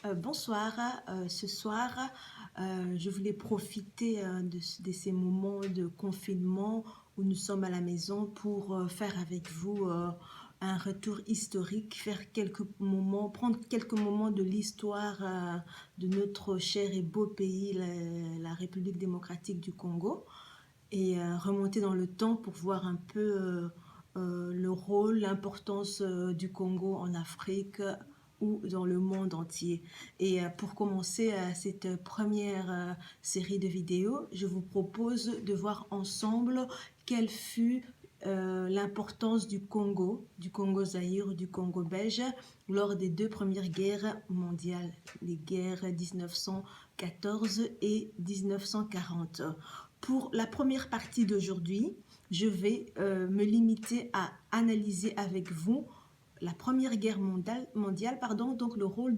Bonsoir, ce soir, je voulais profiter de ces moments de confinement où nous sommes à la maison pour faire avec vous un retour historique, faire quelques moments, prendre quelques moments de l'histoire de notre cher et beau pays, la République démocratique du Congo, et remonter dans le temps pour voir un peu le rôle, l'importance du Congo en Afrique ou dans le monde entier. Et pour commencer cette première série de vidéos, je vous propose de voir ensemble quelle fut l'importance du Congo Zaïre, du Congo belge, lors des deux premières guerres mondiales, les guerres 1914 et 1940. Pour la première partie d'aujourd'hui, je vais me limiter à analyser avec vous la Première Guerre mondiale, donc le rôle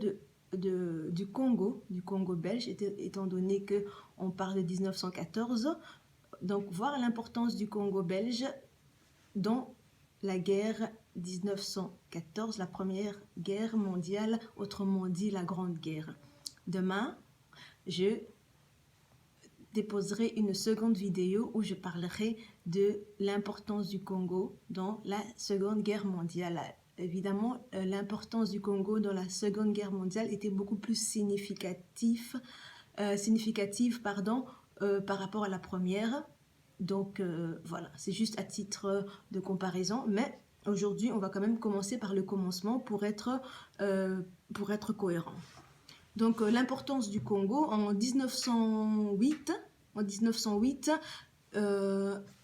du Congo belge, étant donné qu'on parle de 1914. Donc, voir l'importance du Congo belge dans la guerre 1914, la Première Guerre mondiale, autrement dit la Grande Guerre. Demain, je déposerai une seconde vidéo où je parlerai de l'importance du Congo dans la Seconde Guerre mondiale. Évidemment, l'importance du Congo dans la Seconde Guerre mondiale était beaucoup plus significative par rapport à la première. Donc voilà, c'est juste à titre de comparaison, mais aujourd'hui, on va quand même commencer par le commencement pour être cohérent. Donc l'importance du Congo en 1908,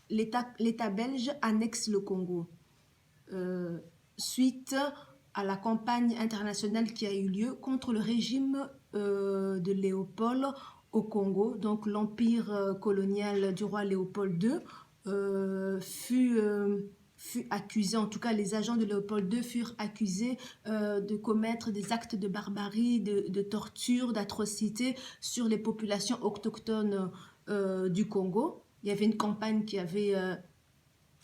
l'État belge annexe le Congo suite à la campagne internationale qui a eu lieu contre le régime de Léopold au Congo. Donc l'empire colonial du roi Léopold II fut accusé, en tout cas les agents de Léopold II furent accusés de commettre des actes de barbarie, de torture, d'atrocité sur les populations autochtones du Congo. Il y avait une campagne qui avait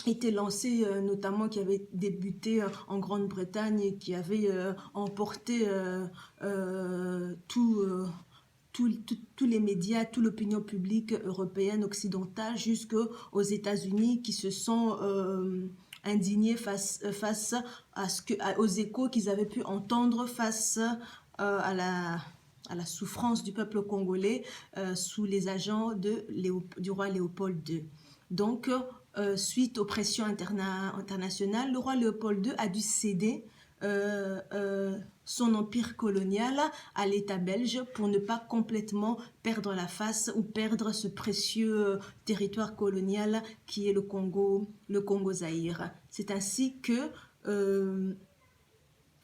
été lancée, notamment qui avait débuté en Grande-Bretagne et qui avait emporté tous les médias, toute l'opinion publique européenne, occidentale, jusqu'aux États-Unis qui se sont indignés face aux échos qu'ils avaient pu entendre face à la souffrance du peuple congolais sous les agents du roi Léopold II. Donc, suite aux pressions internationales, le roi Léopold II a dû céder son empire colonial à l'État belge pour ne pas complètement perdre la face ou perdre ce précieux territoire colonial qui est le Congo Zaïre. C'est ainsi que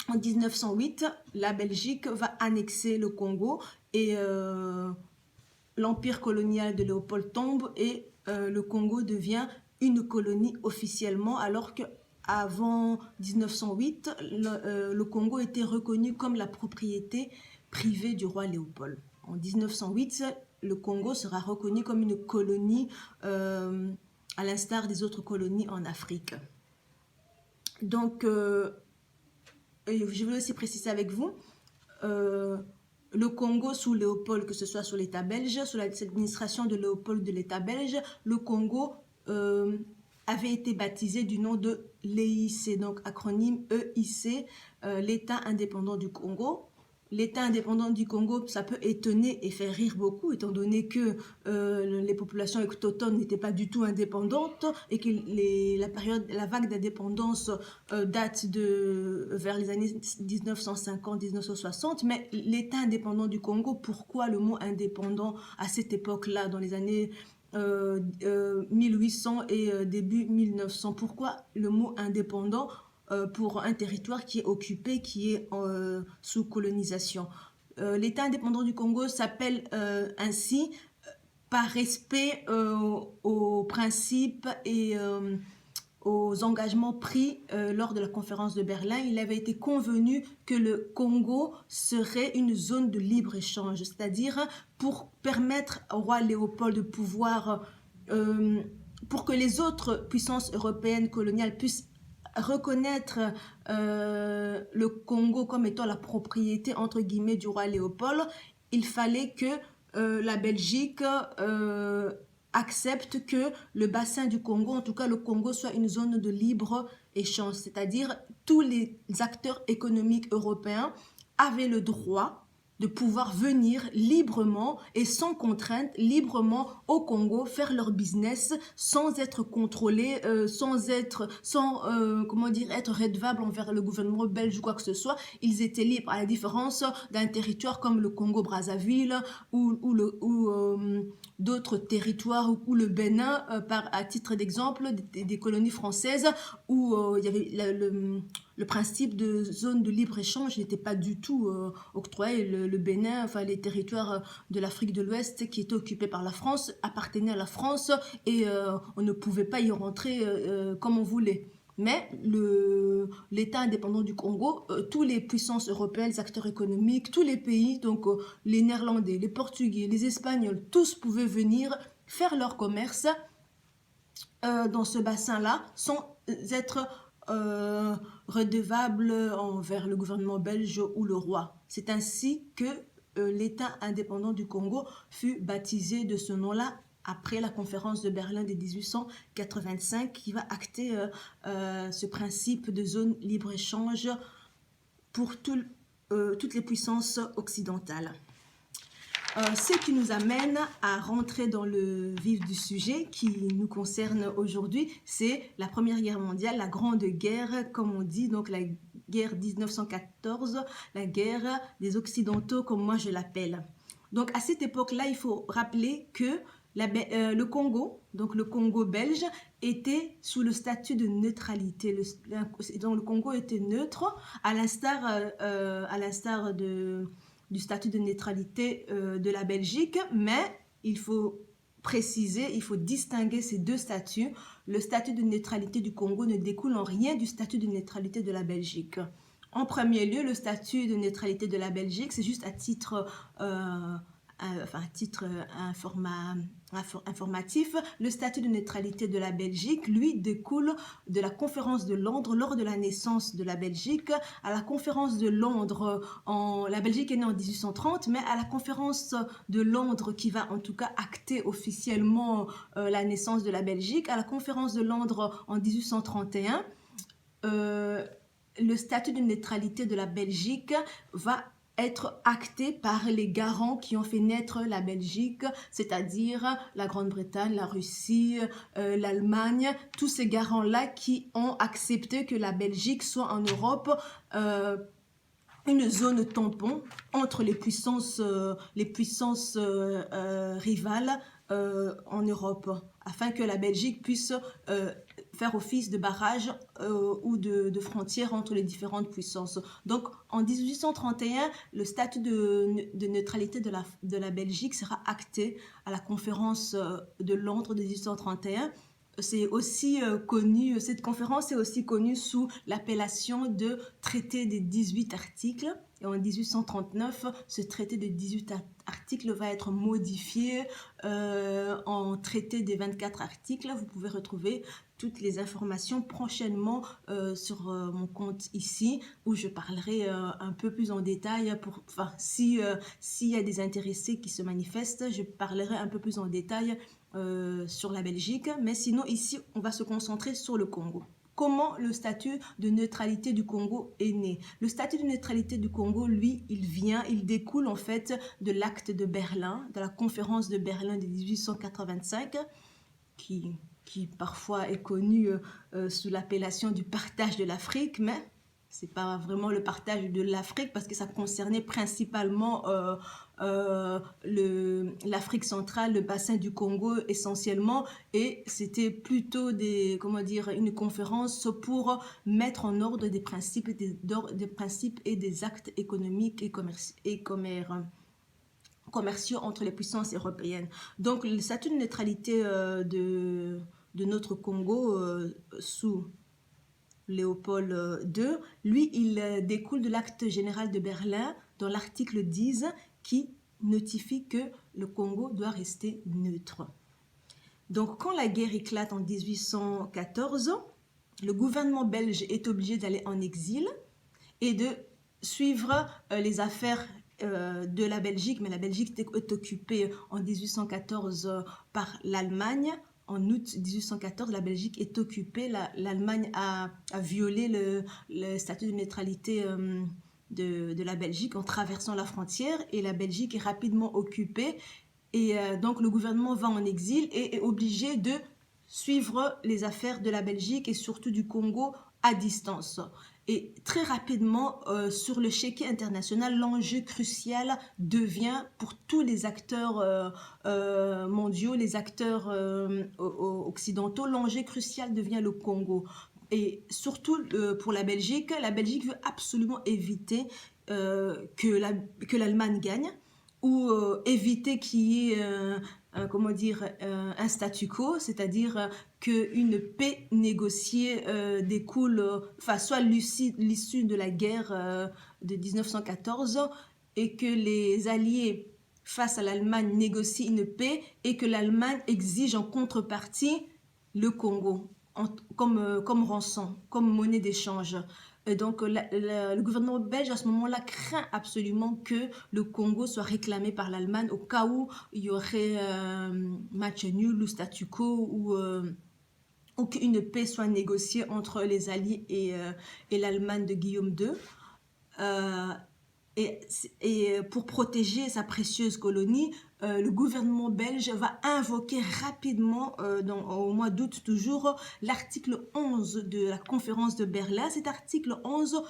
en 1908, la Belgique va annexer le Congo et l'empire colonial de Léopold tombe et le Congo devient une colonie officiellement, alors qu'avant 1908, le Congo était reconnu comme la propriété privée du roi Léopold. En 1908, le Congo sera reconnu comme une colonie à l'instar des autres colonies en Afrique. Donc, je veux aussi préciser avec vous, le Congo sous Léopold, que ce soit sous l'État belge, sous l'administration de Léopold de l'État belge, le Congo avait été baptisé du nom de l'EIC, donc acronyme EIC, l'État indépendant du Congo. L'État indépendant du Congo, ça peut étonner et faire rire beaucoup, étant donné que les populations autochtones n'étaient pas du tout indépendantes et que la vague d'indépendance date vers les années 1950-1960. Mais l'État indépendant du Congo, pourquoi le mot indépendant à cette époque-là, dans les années 1800 et début 1900? Pourquoi le mot indépendant pour un territoire qui est occupé, qui est sous colonisation? L'État indépendant du Congo s'appelle ainsi par respect aux principes et aux engagements pris lors de la conférence de Berlin. Il avait été convenu que le Congo serait une zone de libre-échange, c'est-à-dire pour permettre au roi Léopold de pouvoir, pour que les autres puissances européennes coloniales puissent reconnaître le Congo comme étant la propriété, entre guillemets, du roi Léopold, il fallait que la Belgique accepte que le bassin du Congo, en tout cas le Congo, soit une zone de libre-échange, c'est-à-dire tous les acteurs économiques européens avaient le droit de pouvoir venir librement et sans contrainte, librement au Congo, faire leur business sans être contrôlés, comment dire, être redevables envers le gouvernement belge ou quoi que ce soit. Ils étaient libres, à la différence d'un territoire comme le Congo-Brazzaville ou d'autres territoires ou le Bénin, à titre d'exemple, des colonies françaises où il y avait le principe de zone de libre-échange n'était pas du tout octroyé. Le Bénin, enfin les territoires de l'Afrique de l'Ouest qui étaient occupés par la France, appartenaient à la France et on ne pouvait pas y rentrer comme on voulait. Mais l'État indépendant du Congo, tous les puissances européennes, les acteurs économiques, tous les pays, donc les Néerlandais, les Portugais, les Espagnols, tous pouvaient venir faire leur commerce dans ce bassin-là sans être redevable envers le gouvernement belge ou le roi. C'est ainsi que l'État indépendant du Congo fut baptisé de ce nom-là après la conférence de Berlin de 1885 qui va acter ce principe de zone libre-échange pour toutes les puissances occidentales. Ce qui nous amène à rentrer dans le vif du sujet qui nous concerne aujourd'hui, c'est la Première Guerre mondiale, la Grande Guerre, comme on dit, donc la guerre 1914, la guerre des Occidentaux, comme moi je l'appelle. Donc à cette époque-là, il faut rappeler que le Congo, donc le Congo belge, était sous le statut de neutralité. Donc le Congo était neutre, à l'instar du statut de neutralité de la Belgique, mais il faut préciser, il faut distinguer ces deux statuts. Le statut de neutralité du Congo ne découle en rien du statut de neutralité de la Belgique. En premier lieu, le statut de neutralité de la Belgique, c'est juste à titre informatif. Le statut de neutralité de la Belgique, lui, découle de la conférence de Londres lors de la naissance de la Belgique. À la conférence de Londres, la Belgique est née en 1830, mais à la conférence de Londres qui va en tout cas acter officiellement la naissance de la Belgique, à la conférence de Londres en 1831, le statut de neutralité de la Belgique va être acté par les garants qui ont fait naître la Belgique, c'est-à-dire la Grande-Bretagne, la Russie, l'Allemagne, tous ces garants-là qui ont accepté que la Belgique soit en Europe une zone tampon entre les puissances rivales en Europe, afin que la Belgique puisse faire office de barrage ou de frontière entre les différentes puissances. Donc en 1831, le statut de neutralité de la Belgique sera acté à la conférence de Londres de 1831. C'est aussi connu, cette conférence est aussi connue sous l'appellation de traité des 18 articles. Et en 1839, ce traité de 18 articles va être modifié en traité des 24 articles. Vous pouvez retrouver toutes les informations prochainement sur mon compte ici, où je parlerai un peu plus en détail. S'il y a des intéressés qui se manifestent, je parlerai un peu plus en détail sur la Belgique. Mais sinon, ici, on va se concentrer sur le Congo. Comment le statut de neutralité du Congo est né? Le statut de neutralité du Congo, lui, il découle en fait de l'acte de Berlin, de la conférence de Berlin de 1885, qui parfois est connu sous l'appellation du partage de l'Afrique, mais c'est pas vraiment le partage de l'Afrique parce que ça concernait principalement l'Afrique centrale, le bassin du Congo essentiellement, et c'était plutôt une conférence pour mettre en ordre des principes et des actes économiques et commerciaux entre les puissances européennes. Donc le statut de neutralité de notre Congo sous Léopold II, lui, il découle de l'acte général de Berlin dans l'article 10 qui notifie que le Congo doit rester neutre. Donc quand la guerre éclate en 1814, le gouvernement belge est obligé d'aller en exil et de suivre les affaires de la Belgique, mais la Belgique est occupée en 1814 par l'Allemagne. En août 1814, la Belgique est occupée. L'Allemagne a violé le statut de neutralité de la Belgique en traversant la frontière, et la Belgique est rapidement occupée. Et donc le gouvernement va en exil et est obligé de suivre les affaires de la Belgique et surtout du Congo à distance. Et très rapidement, sur le chéquier international, l'enjeu crucial devient pour tous les acteurs mondiaux, les acteurs occidentaux, l'enjeu crucial devient le Congo. Et surtout pour la Belgique veut absolument éviter que l'Allemagne gagne, ou éviter qu'il y ait comment dire, un statu quo, c'est-à-dire qu'une paix négociée découle, enfin, soit l'issue de la guerre de 1914, et que les alliés face à l'Allemagne négocient une paix et que l'Allemagne exige en contrepartie le Congo comme rançon, comme monnaie d'échange. Et donc, le gouvernement belge, à ce moment-là, craint absolument que le Congo soit réclamé par l'Allemagne au cas où il y aurait match nul ou statu quo, ou qu'une paix soit négociée entre les Alliés et l'Allemagne de Guillaume II. Et pour protéger sa précieuse colonie, le gouvernement belge va invoquer rapidement, au mois d'août toujours, l'article 11 de la conférence de Berlin. Cet article 11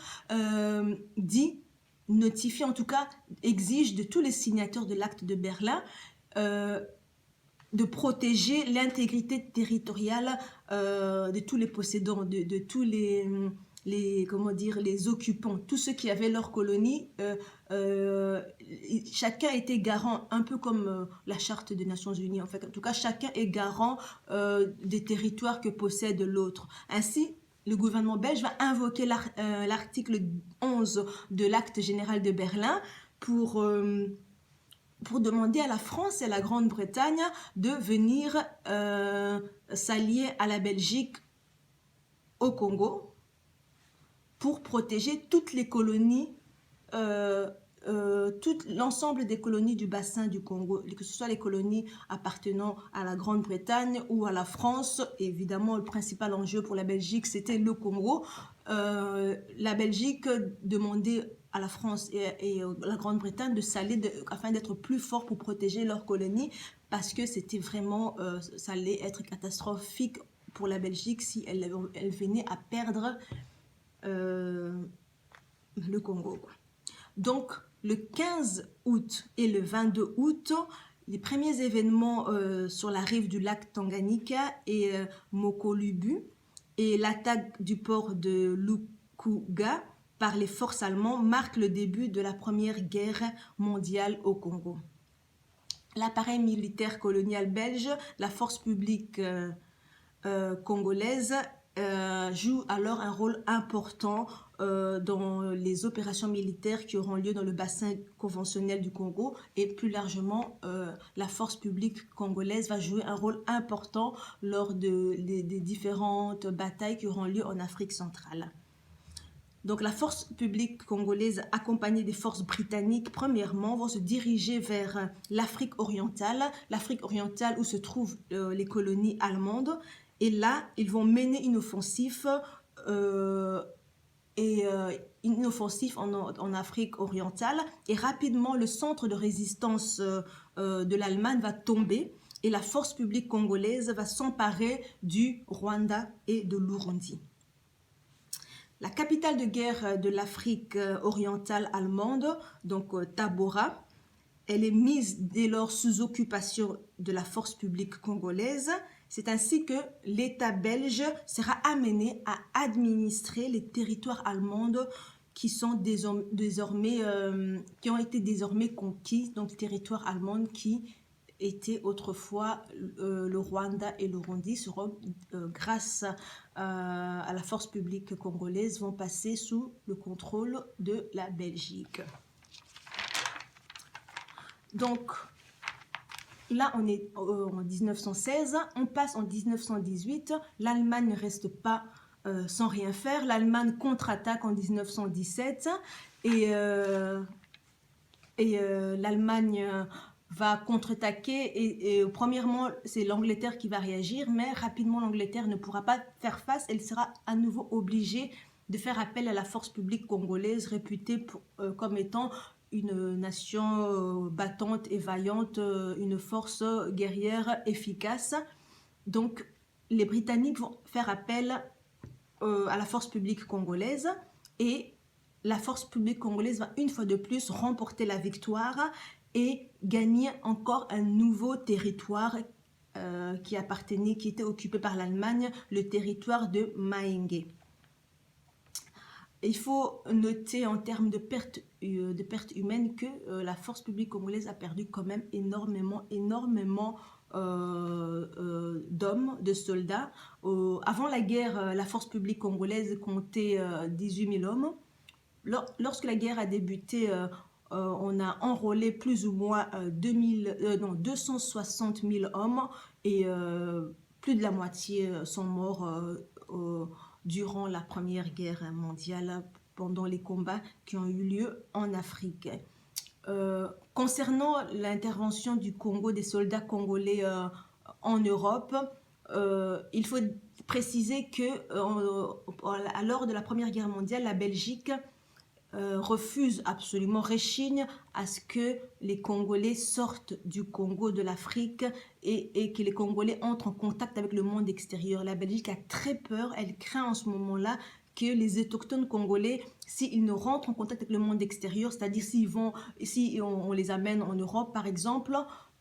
notifie, en tout cas, exige de tous les signataires de l'acte de Berlin de protéger l'intégrité territoriale de tous les possédants, de tous comment dire, les occupants, tous ceux qui avaient leur colonie. Chacun était garant, un peu comme la charte des Nations Unies en fait. En tout cas, chacun est garant des territoires que possède l'autre. Ainsi, le gouvernement belge va invoquer l'article 11 de l'acte général de Berlin pour demander à la France et à la Grande-Bretagne de venir s'allier à la Belgique au Congo pour protéger toutes les colonies, l'ensemble des colonies du bassin du Congo, que ce soit les colonies appartenant à la Grande-Bretagne ou à la France. Évidemment, le principal enjeu pour la Belgique, c'était le Congo. La Belgique demandait à la France et la Grande-Bretagne de s'allier afin d'être plus fort pour protéger leurs colonies, parce que c'était vraiment, ça allait être catastrophique pour la Belgique si elle venait à perdre le Congo. Donc, le 15 août et le 22 août, les premiers événements sur la rive du lac Tanganyika et Mokolubu, et l'attaque du port de Lukuga par les forces allemandes marquent le début de la Première Guerre mondiale au Congo. L'appareil militaire colonial belge, la force publique congolaise, joue alors un rôle important dans les opérations militaires qui auront lieu dans le bassin conventionnel du Congo, et plus largement la force publique congolaise va jouer un rôle important lors des différentes batailles qui auront lieu en Afrique centrale. Donc la force publique congolaise, accompagnée des forces britanniques, premièrement, vont se diriger vers l'Afrique orientale où se trouvent les colonies allemandes. Et là, ils vont mener une offensive en Afrique orientale. Et rapidement, le centre de résistance de l'Allemagne va tomber et la force publique congolaise va s'emparer du Rwanda et de l'Urundi. La capitale de guerre de l'Afrique orientale allemande, donc Tabora, elle est mise dès lors sous occupation de la force publique congolaise. C'est ainsi que l'État belge sera amené à administrer les territoires allemands qui ont été désormais conquis, donc les territoires allemands qui étaient autrefois le Rwanda et l'Urundi, seront grâce à la force publique congolaise, vont passer sous le contrôle de la Belgique. Donc là, on est en 1916, on passe en 1918. L'Allemagne ne reste pas sans rien faire. L'Allemagne contre-attaque en 1917 et, l'Allemagne va contre-attaquer et premièrement, c'est l'Angleterre qui va réagir, mais rapidement l'Angleterre ne pourra pas faire face, elle sera à nouveau obligée de faire appel à la force publique congolaise réputée comme étant une nation battante et vaillante, une force guerrière efficace. Donc les Britanniques vont faire appel à la force publique congolaise et la force publique congolaise va une fois de plus remporter la victoire et gagner encore un nouveau territoire qui était occupé par l'Allemagne, le territoire de Mahenge. Il faut noter en termes de pertes humaines que la force publique congolaise a perdu quand même énormément d'hommes, de soldats. Avant la guerre, la force publique congolaise comptait 18 000 hommes. Lorsque la guerre a débuté, on a enrôlé plus ou moins 260 000 hommes et plus de la moitié sont morts durant la Première Guerre mondiale, pendant les combats qui ont eu lieu en Afrique. Concernant l'intervention du Congo, des soldats congolais en Europe, il faut préciser que lors de la Première Guerre mondiale, la Belgique refuse absolument, réchigne à ce que les Congolais sortent du Congo, de l'Afrique et que les Congolais entrent en contact avec le monde extérieur. La Belgique a très peur, elle craint en ce moment-là que les autochtones congolais, s'ils ne rentrent en contact avec le monde extérieur, c'est-à-dire si on les amène en Europe par exemple,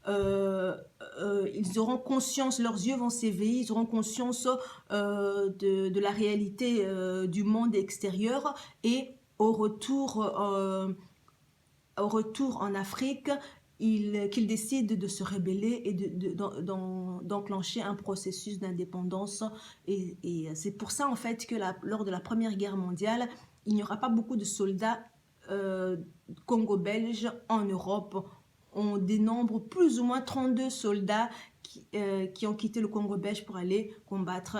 ils auront conscience, leurs yeux vont s'éveiller, ils auront conscience de la réalité du monde extérieur et au retour en Afrique, qu'ils décident de se rebeller et d'enclencher un processus d'indépendance. Et c'est pour ça en fait que lors de la Première Guerre mondiale, il n'y aura pas beaucoup de soldats congo-belges en Europe. On dénombre plus ou moins 32 soldats qui ont quitté le Congo belge pour aller combattre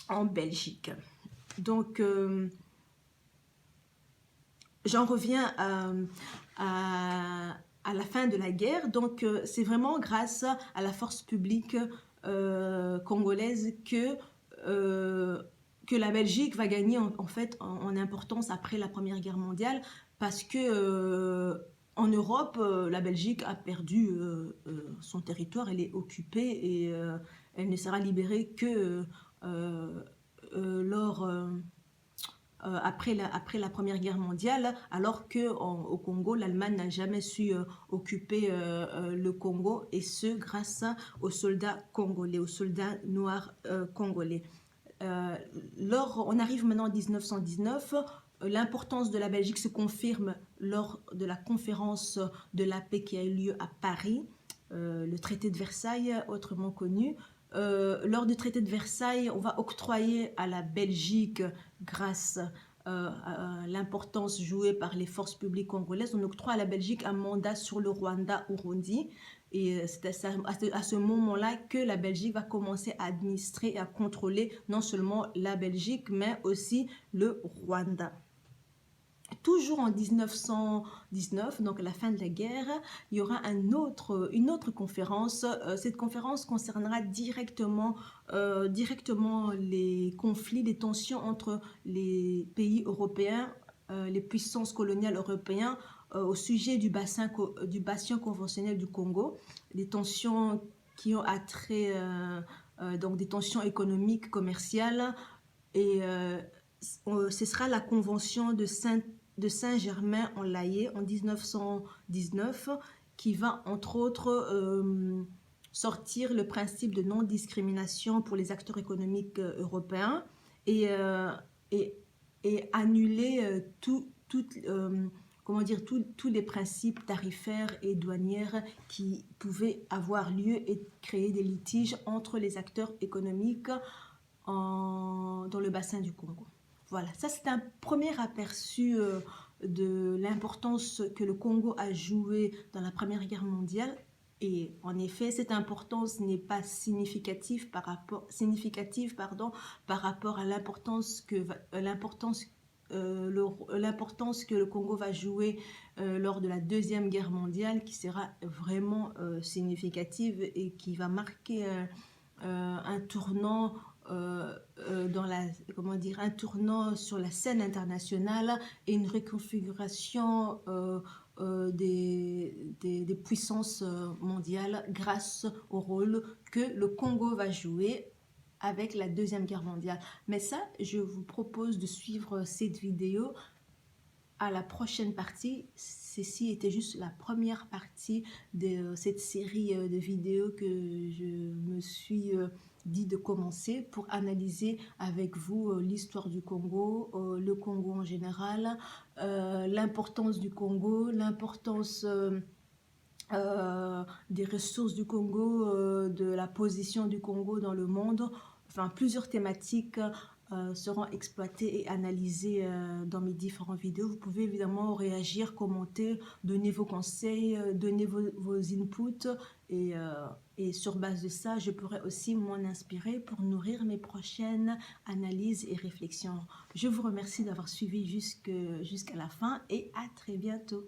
en Belgique. Donc, j'en reviens à la fin de la guerre. Donc, c'est vraiment grâce à la force publique congolaise que la Belgique va gagner en fait en importance après la Première Guerre mondiale, parce que en Europe, la Belgique a perdu son territoire, elle est occupée et elle ne sera libérée que après la Première Guerre mondiale, alors qu'au Congo, l'Allemagne n'a jamais su occuper le Congo, et ce grâce aux soldats congolais, aux soldats noirs congolais. On arrive maintenant en 1919, l'importance de la Belgique se confirme lors de la conférence de la paix qui a eu lieu à Paris, le traité de Versailles autrement connu. Lors du traité de Versailles, on va octroyer à la Belgique, grâce à l'importance jouée par les forces publiques congolaises, on octroie à la Belgique un mandat sur le Rwanda-Urundi. Et c'est à ce moment-là que la Belgique va commencer à administrer et à contrôler non seulement la Belgique, mais aussi le Rwanda. Toujours en 1919, donc à la fin de la guerre, il y aura une autre conférence. Cette conférence concernera directement les conflits, les tensions entre les pays européens, les puissances coloniales européennes, au sujet du bassin conventionnel du Congo, des tensions qui ont attrait, donc des tensions économiques, commerciales, et ce sera la convention de Saint-Germain-en-Laye en 1919 qui va entre autres sortir le principe de non-discrimination pour les acteurs économiques européens et annuler tous les principes tarifaires et douanières qui pouvaient avoir lieu et créer des litiges entre les acteurs économiques dans le bassin du Congo. Voilà, ça c'est un premier aperçu de l'importance que le Congo a joué dans la Première Guerre mondiale. Et en effet, cette importance n'est pas significative, pardon, par rapport à l'importance que le Congo va jouer lors de la Deuxième Guerre mondiale, qui sera vraiment significative et qui va marquer un tournant comment dire, un tournant sur la scène internationale et une reconfiguration des puissances mondiales grâce au rôle que le Congo va jouer avec la Deuxième Guerre mondiale. Mais ça, je vous propose de suivre cette vidéo à la prochaine partie. Ceci était juste la première partie de cette série de vidéos que je me suis dit de commencer pour analyser avec vous l'histoire du Congo, le Congo en général, l'importance du Congo, l'importance des ressources du Congo, de la position du Congo dans le monde. Enfin, plusieurs thématiques seront exploitées et analysées dans mes différentes vidéos. Vous pouvez évidemment réagir, commenter, donner vos conseils, donner vos inputs et sur base de ça, je pourrai aussi m'en inspirer pour nourrir mes prochaines analyses et réflexions. Je vous remercie d'avoir suivi jusqu'à la fin et à très bientôt.